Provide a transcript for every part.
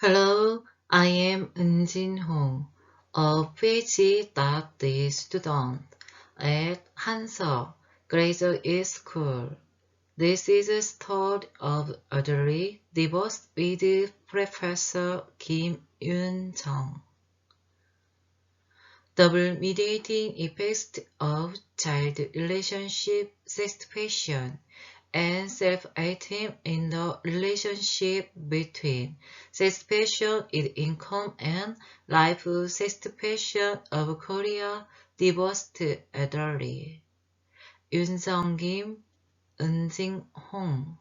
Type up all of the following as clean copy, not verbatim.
Hello, I am Eun-Jin Hong, a PhD student at Hansa Graduate School. This is a story of elderly divorce with Professor Kim Yun-Jeong. Double mediating effects of child relationship satisfaction and self-esteem in the relationship between satisfaction with income and life satisfaction of Korea divorced elderly. Yun-Jeong Kim, Eun-Jin Hong.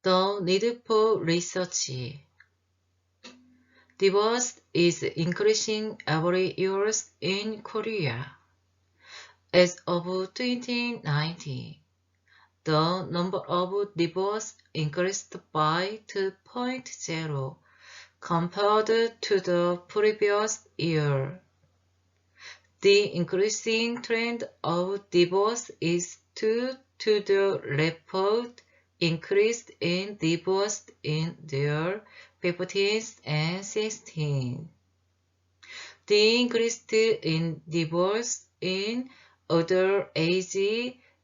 The need for research. Divorce is increasing every year in Korea. As of 2019, the number of divorces increased by 2.0 compared to the previous year. The increasing trend of divorce is due to the rapid increase in divorce in their 15s and 16s. The increase in divorce in older age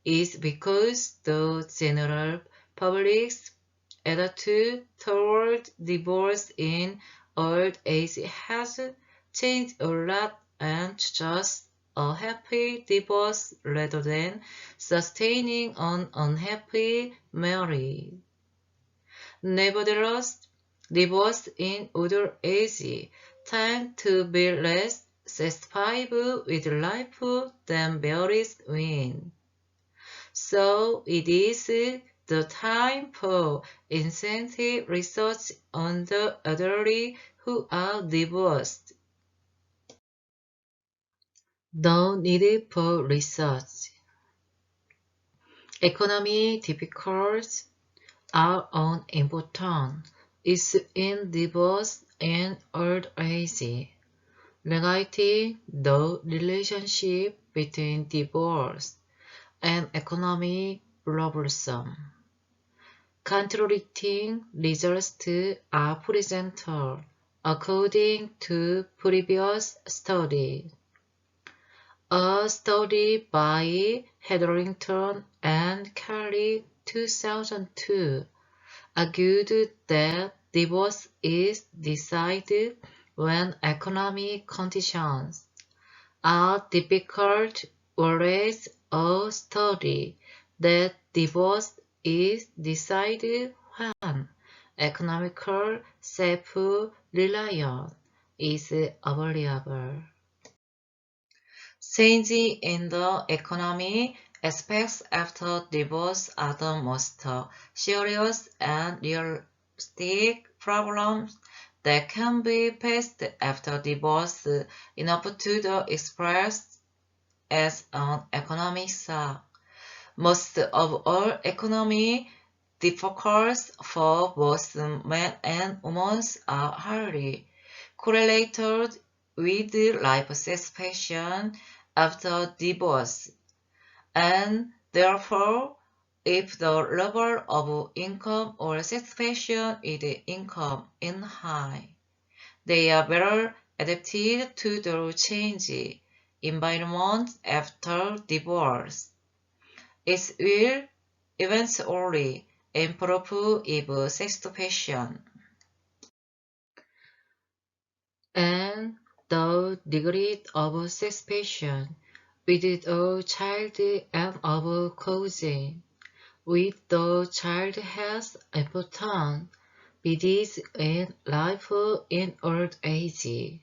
is because the general public's attitude toward divorce in old age has changed a lot and chooses a happy divorce rather than sustaining an unhappy marriage. Nevertheless, divorce in older age tend to be less satisfied with life than married women. So it is the time for intensive research on the elderly who are divorced. The need for research. Economic difficulties are an important issue in divorce and old age, negating the relationship between divorce and economic troublesome. Contradicting results are presented according to previous studies. A study by Hetherington and Kelly 2002 argued that divorce is decided when economic conditions are difficult, whereas a study that divorce is decided when economical self-reliance is available. Changes in the economy aspects after divorce are the most serious and realistic problems that can be faced after divorce, enough to the expressed as an economic shock. Most of all economy difficulties for both men and women are highly correlated with life satisfaction after divorce, and therefore, if the level of income or satisfaction with income is high, they are better adapted to the changing environment after divorce. It will eventually improve if satisfaction and the degree of satisfaction with the child and of causing with the child has important disease in life in old age.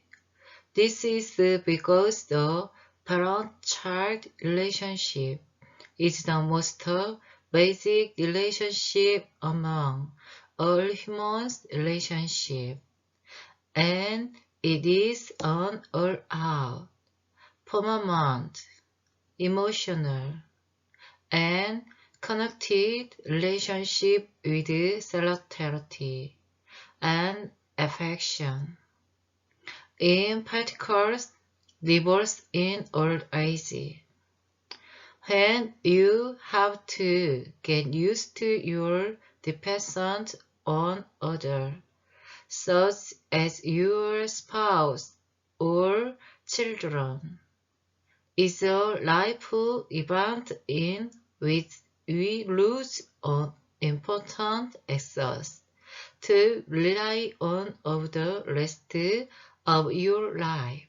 This is because the parent-child relationship is the most basic relationship among all human relationships, and it is an all-out, permanent, emotional, and connected relationship with solidarity and affection. In particular, divorce in old age. When you have to get used to your dependence on others, such as your spouse or children, is a life event in which we lose an important access to rely on of the rest of your life.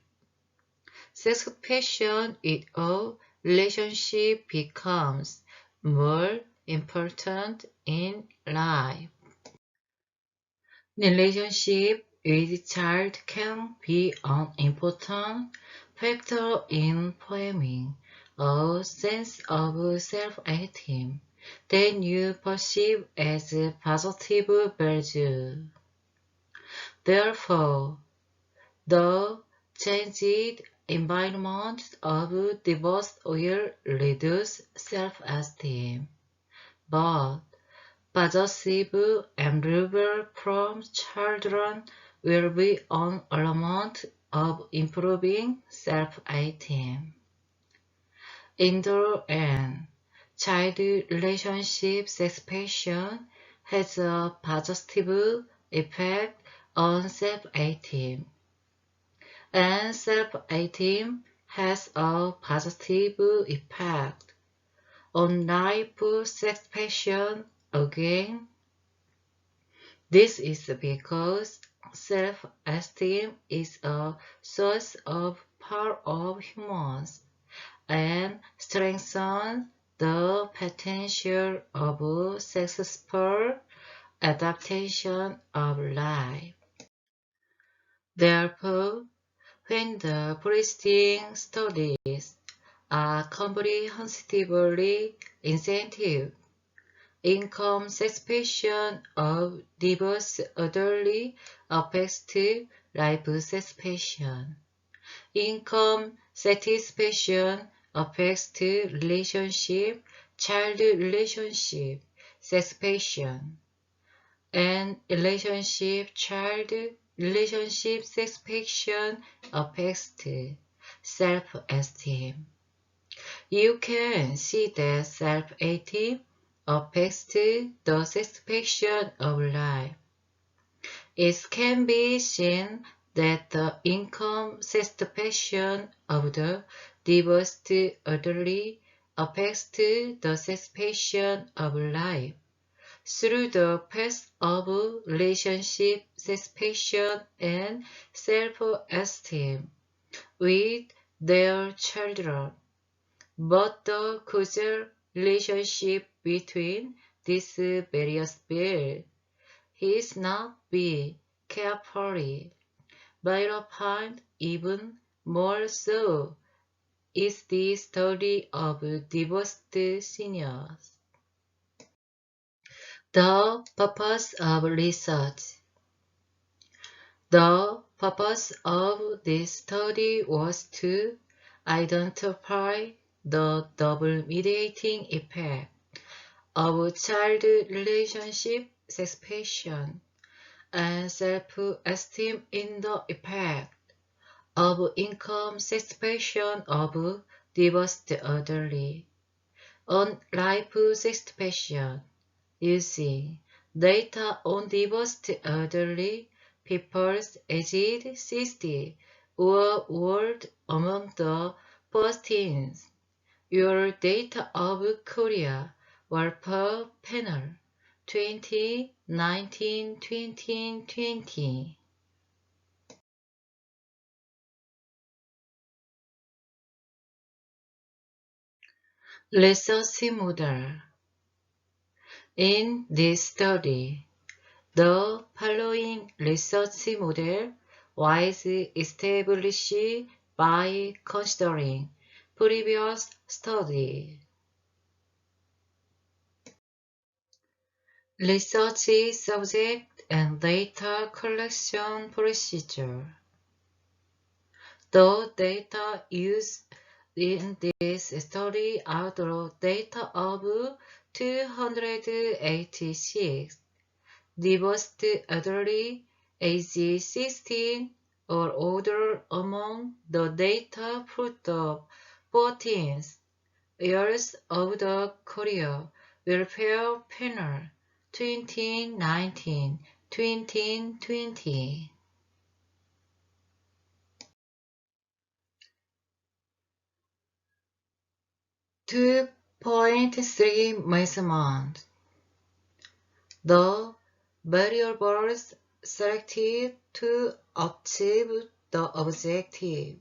Sex passion in a relationship becomes more important in life. Relationship with child can be an important factor in forming a sense of self-esteem that you perceive as positive value. Therefore, the changed environment of divorce will reduce self-esteem, but possessive removal from children will be an element of improving self-esteem. In the end, child relationship expansion has a positive effect on self-esteem, and self-esteem has a positive effect on life expansion again. This is because self-esteem is a source of power of humans and strengthens the potential of successful adaptation of life. Therefore, when the preceding studies are comprehensively incentive, income satisfaction of divorced elderly affects life satisfaction. Income satisfaction affects relationship, child relationship satisfaction, and relationship-child relationship satisfaction affects self-esteem. You can see that self-esteem affects the satisfaction of life. It can be seen that the income satisfaction of the divorced elderly affects the satisfaction of life through the path of relationship satisfaction and self-esteem with their children. But the causal relationship between these various fields is not be carefully verified. Even more so is the study of divorced seniors. The purpose of research. The purpose of this study was to identify the double mediating effect of child relationship satisfaction and self-esteem in the effect of income satisfaction of divorced elderly on life satisfaction using data on divorced elderly people's aged 60 or old among the first teens. Your data of Korea were per panel 2019-2020. Research model. In this study, the following research model was established by considering previous study. Research subject and data collection procedure. The data used in this study are the data of 286 divorced elderly age 16 or older among the data put of 14th Years of the Korea Welfare Panel 2019-2020. 2.3 measurement. The variables selected to achieve the objective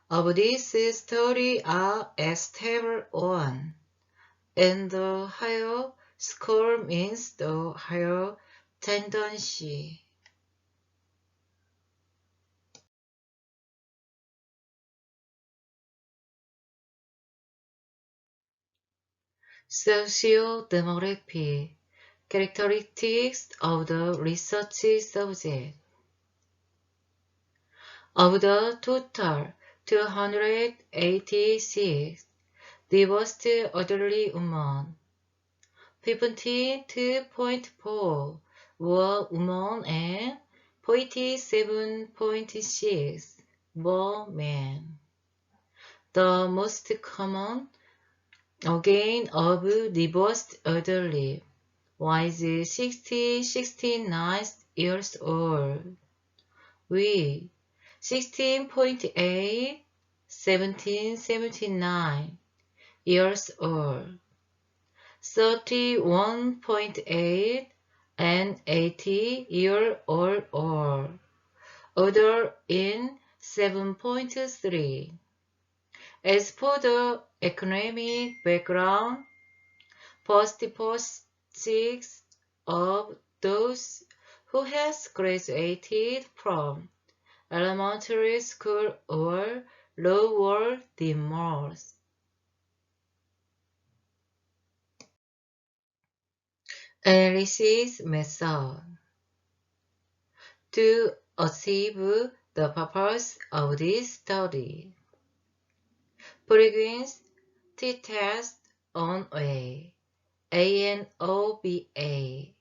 of this study are as table 1, and the higher score means the higher tendency. Socio-demography characteristics of the research subject. Of the total 286 divorced elderly women, 52.4 were women and 47.6 were men. The most common gain of divorced elderly was 69 years old, with 16.8, 1779 years old, 31.8, and 80-year-old or older in 7.3. As for the economic background, postposts of those who has graduated from elementary school or lower the most. Analysis method. To achieve the purpose of this study, previous t-tests on A and OBA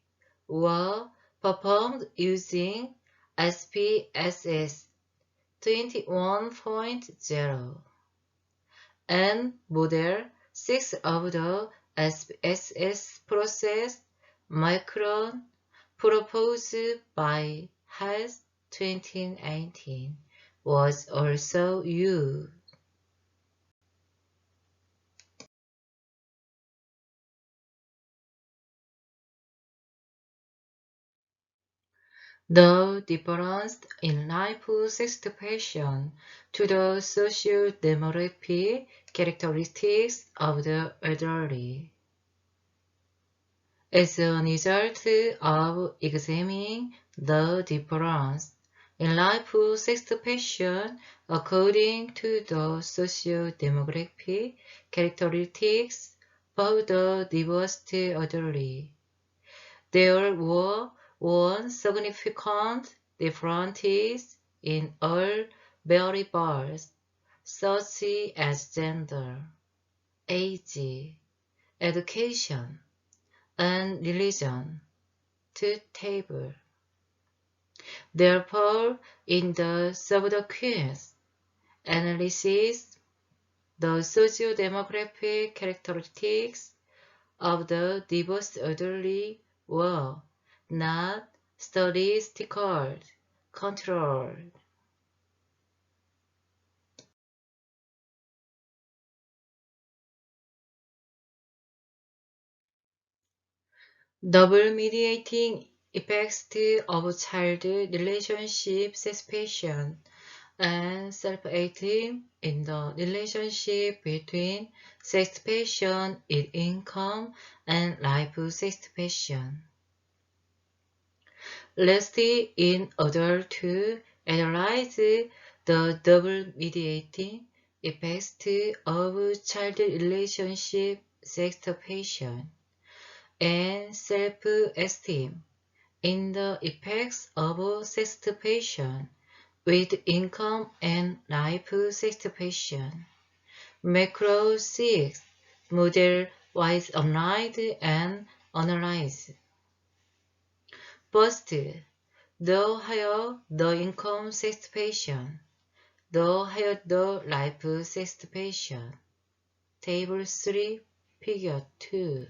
were performed using SPSS 21.0 and model 6 of the SPSS process micron proposed by Hess 2019 was also used. The difference in life participation to the social demographic characteristics of the elderly. As a result of examining the difference in life participation according to the social demographic characteristics of the divorced elderly, there were one significant differences in all variables, such as gender, age, education, and religion, to table. Therefore, in the subsequent analysis, the socio-demographic characteristics of the divorced elderly were not statistical controlled. Double mediating effects of child relationship satisfaction and self-esteem in the relationship between satisfaction in income and life satisfaction. Lastly, in order to analyze the double mediating effects of child relationship satisfaction and self-esteem in the effects of satisfaction with income and life satisfaction, Macro 6 model was applied and analyzed. First, the higher the income satisfaction, the higher the life satisfaction. Table 3, Figure 2.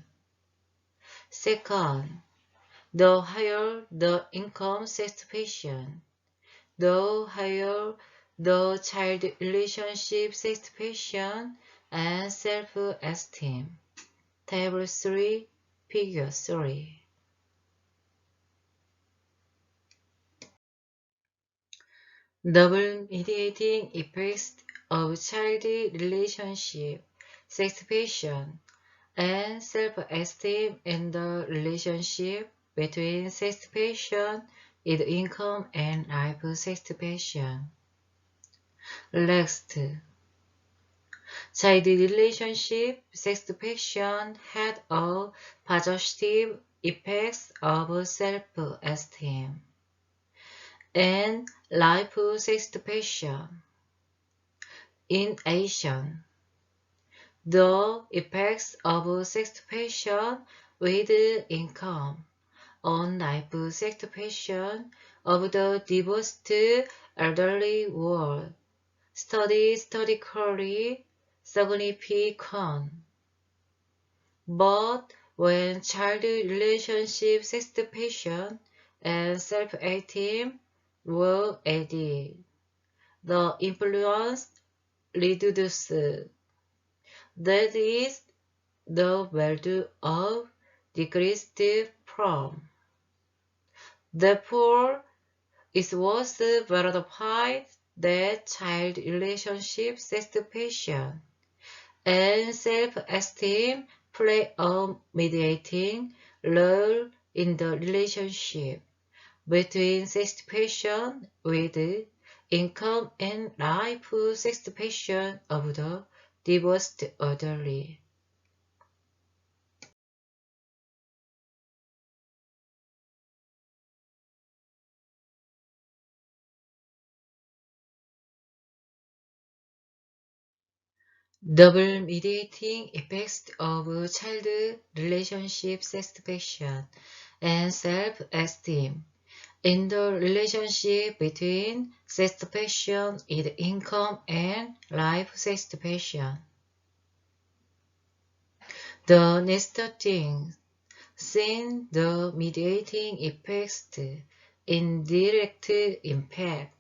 Second, the higher the income satisfaction, the higher the child relationship satisfaction and self-esteem. Table 3, Figure 3. Double mediating effects of child relationship satisfaction and self-esteem in the relationship between satisfaction with income and life satisfaction. Next, child relationship satisfaction had a positive effects of self-esteem and life satisfaction. In addition, the effects of satisfaction with income on life satisfaction of the divorced elderly were statistically significant. But when child relationship satisfaction and self-esteem were added, the influence reduced. That is, the value of decreased from. Therefore, it was verified that child relationship satisfaction and self-esteem play a mediating role in the relationship between satisfaction with income and life satisfaction of the divorced elderly. Double mediating effects of child relationship satisfaction and self-esteem in the relationship between satisfaction with income and life satisfaction. The next thing, since the mediating effects indirect impact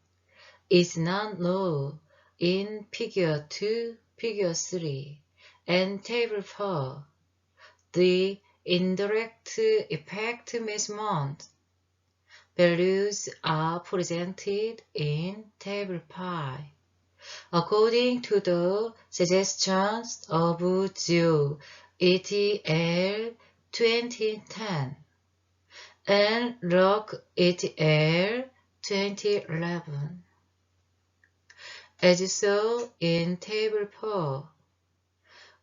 is not known in Figure 2, Figure 3, and Table 4, the indirect effect measurement values are presented in Table 5. According to the suggestions of Zhu et al. 2010 and Rock et al. 2011. As shown in Table 4,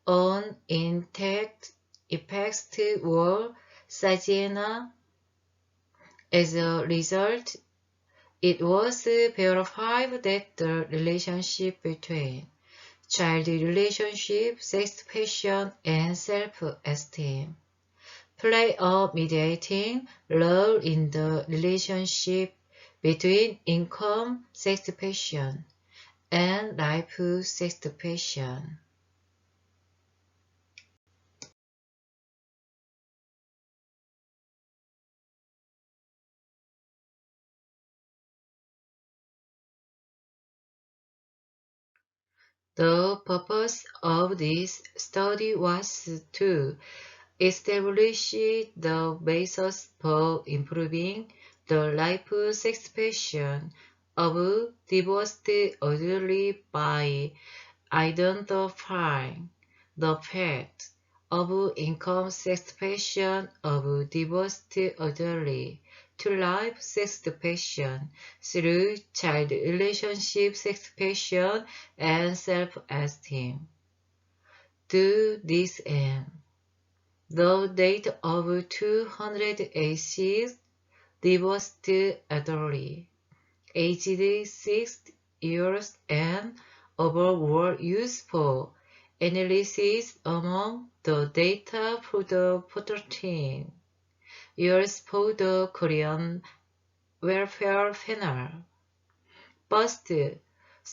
on intact effects were Sajena. As a result, it was verified that the relationship between child relationship, satisfaction, and self-esteem play a mediating role in the relationship between income satisfaction and life satisfaction. The purpose of this study was to establish the basis for improving the life satisfaction of divorced elderly by identifying the fact of income satisfaction of divorced elderly to life satisfaction through child relationship satisfaction and self-esteem. To this end, the date of 286 divorced elderly, aged 6 years and over were used for analysis among the data for the 14 years for the Korean welfare panel. First,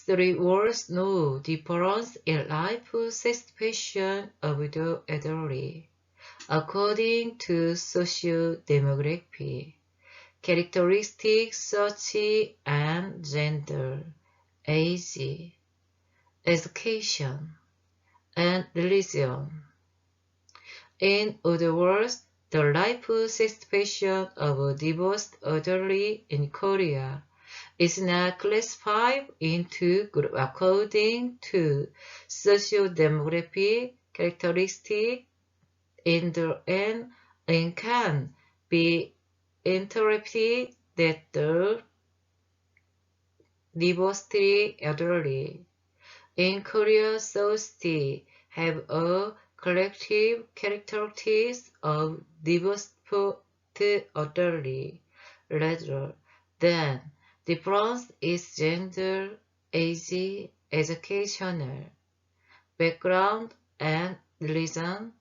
There was no difference in life satisfaction of the elderly, according to socio-demography. Characteristics such as gender, age, education, and religion. In other words, the life satisfaction of a divorced elderly in Korea is not classified into groups according to socio-demographic characteristics and can be interpreted that the divorced elderly in Korea society have a collective characteristics of divorced elderly rather than difference is gender, age, educational background, and religion,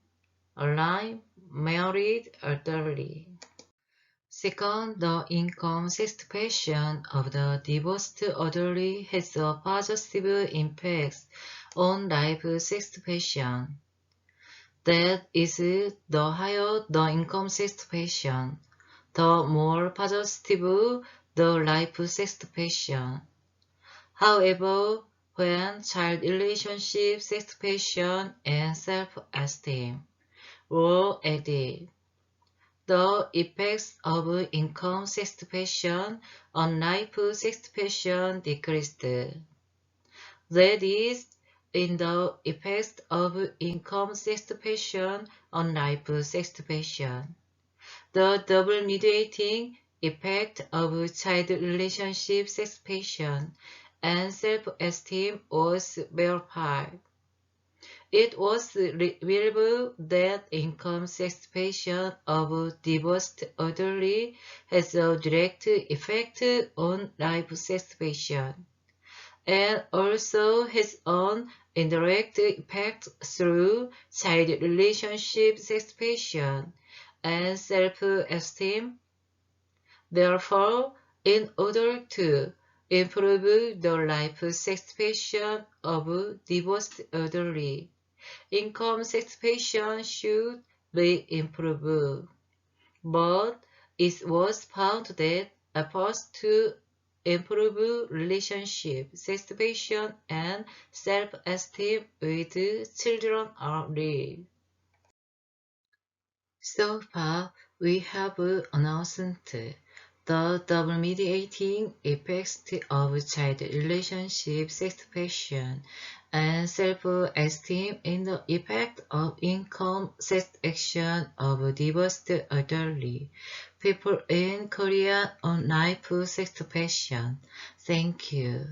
aligned, married, elderly. Second, the income satisfaction of the divorced elderly has a positive impact on life satisfaction. That is, the higher the income satisfaction, the more positive the life satisfaction. However, when child relationship satisfaction and self-esteem were added, the effects of income satisfaction on life satisfaction decreased. That is, in the effects of income satisfaction on life satisfaction, the double mediating effect of child relationship satisfaction and self-esteem was verified. It was revealed that income satisfaction of divorced elderly has a direct effect on life satisfaction, and also has an indirect effect through child relationship satisfaction and self-esteem. Therefore, in order to improve the life satisfaction of divorced elderly, income satisfaction should be improved. But it was found that efforts to improve relationship satisfaction and self-esteem with children are real. So far, we have announced the double mediating effects of child relationship satisfaction and self-esteem in the effect of income satisfaction of divorced elderly people in Korea on life satisfaction. Thank you.